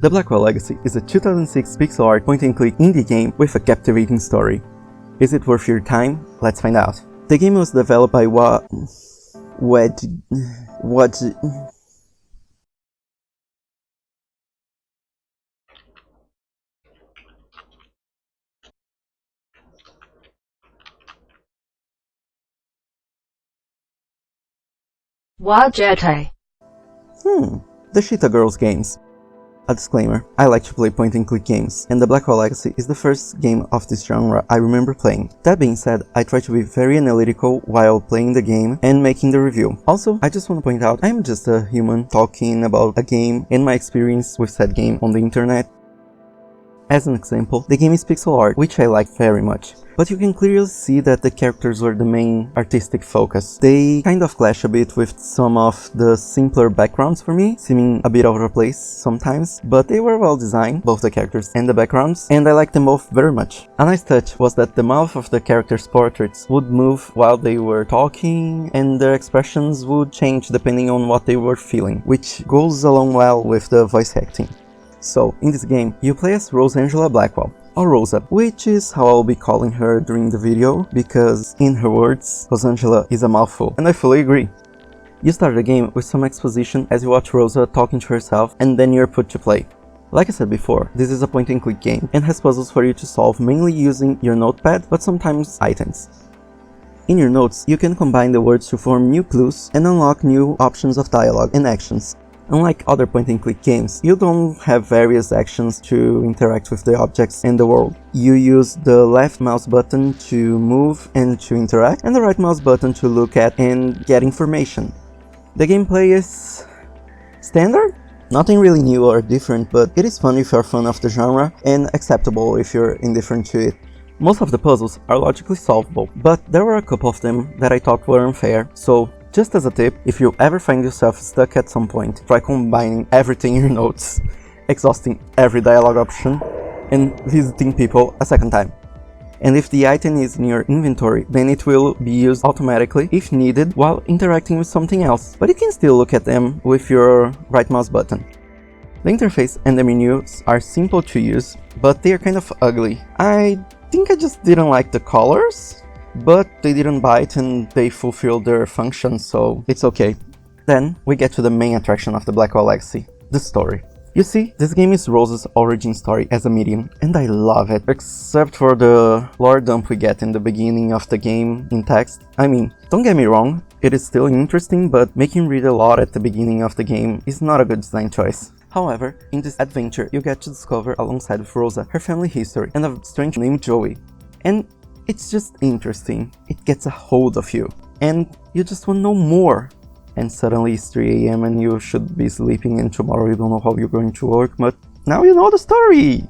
The Blackwell Legacy is a 2006 pixel art point-and-click indie game with a captivating story. Is it worth your time? Let's find out. The game was developed by The Cheetah Girls games. A disclaimer, I like to play point-and-click games, and the Blackwell Legacy is the first game of this genre I remember playing. That being said, I try to be very analytical while playing the game and making the review. Also, I just want to point out, I am just a human talking about a game and my experience with said game on the internet. As an example, the game is pixel art, which I like very much. But you can clearly see that the characters were the main artistic focus. They kind of clash a bit with some of the simpler backgrounds for me, seeming a bit out of place sometimes, but they were well designed, both the characters and the backgrounds, and I liked them both very much. A nice touch was that the mouth of the characters' portraits would move while they were talking, and their expressions would change depending on what they were feeling, which goes along well with the voice acting. So, in this game, you play as Rosangela Blackwell, or Rosa, which is how I'll be calling her during the video, because, in her words, Rosangela is a mouthful, and I fully agree. You start the game with some exposition as you watch Rosa talking to herself, and then you're put to play. Like I said before, this is a point-and-click game, and has puzzles for you to solve mainly using your notepad, but sometimes items. In your notes, you can combine the words to form new clues and unlock new options of dialogue and actions. Unlike other point-and-click games, you don't have various actions to interact with the objects in the world. You use the left mouse button to move and to interact, and the right mouse button to look at and get information. The gameplay is standard? Nothing really new or different, but it is fun if you're a fan of the genre, and acceptable if you're indifferent to it. Most of the puzzles are logically solvable, but there were a couple of them that I thought were unfair, so just as a tip, if you ever find yourself stuck at some point, try combining everything in your notes, exhausting every dialogue option, and visiting people a second time. And if the item is in your inventory, then it will be used automatically if needed while interacting with something else, but you can still look at them with your right mouse button. The interface and the menus are simple to use, but they are kind of ugly. I think I just didn't like the colors, but they didn't bite and they fulfilled their function, so it's okay. Then we get to the main attraction of the Blackwell Legacy, the story. You see, this game is Rosa's origin story as a medium, and I love it, except for the lore dump we get in the beginning of the game in text. I mean, don't get me wrong, it is still interesting, but making read a lot at the beginning of the game is not a good design choice. However, in this adventure, you get to discover alongside with Rosa her family history and a stranger named Joey. And it's just interesting, it gets a hold of you, and you just want to know more. And suddenly it's 3 AM and you should be sleeping and tomorrow you don't know how you're going to work, but now you know the story!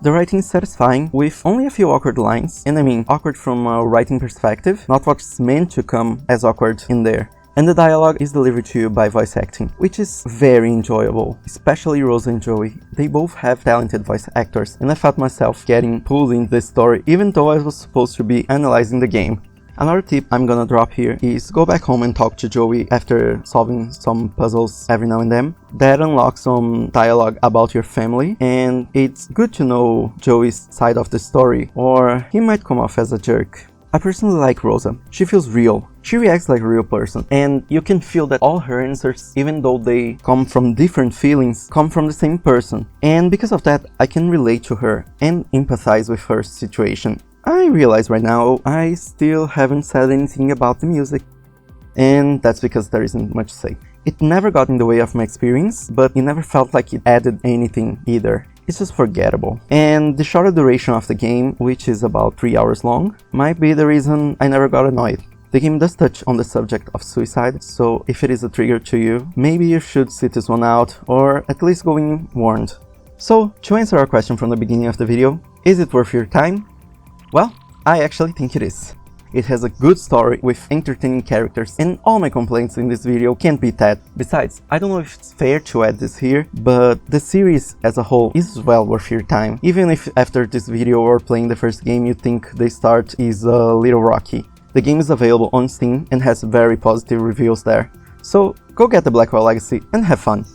The writing is satisfying, with only a few awkward lines, and I mean awkward from a writing perspective, not what's meant to come as awkward in there. And the dialogue is delivered to you by voice acting, which is very enjoyable, especially Rosa and Joey. They both have talented voice actors, and I felt myself getting pulled into the story even though I was supposed to be analyzing the game. Another tip I'm gonna drop here is go back home and talk to Joey after solving some puzzles every now and then. That unlocks some dialogue about your family, and it's good to know Joey's side of the story, or he might come off as a jerk. I personally like Rosa. She feels real. She reacts like a real person, and you can feel that all her answers, even though they come from different feelings, come from the same person. And because of that, I can relate to her and empathize with her situation. I realize right now I still haven't said anything about the music, and that's because there isn't much to say. It never got in the way of my experience, but it never felt like it added anything either. It's just forgettable. And the shorter duration of the game, which is about 3 hours long, might be the reason I never got annoyed. The game does touch on the subject of suicide, so if it is a trigger to you, maybe you should sit this one out, or at least go in warned. So, to answer our question from the beginning of the video, is it worth your time? Well, I actually think it is. It has a good story with entertaining characters, and all my complaints in this video can't beat that. Besides, I don't know if it's fair to add this here, but the series as a whole is well worth your time, even if after this video or playing the first game you think the start is a little rocky. The game is available on Steam and has very positive reviews there. So go get the Blackwell Legacy and have fun!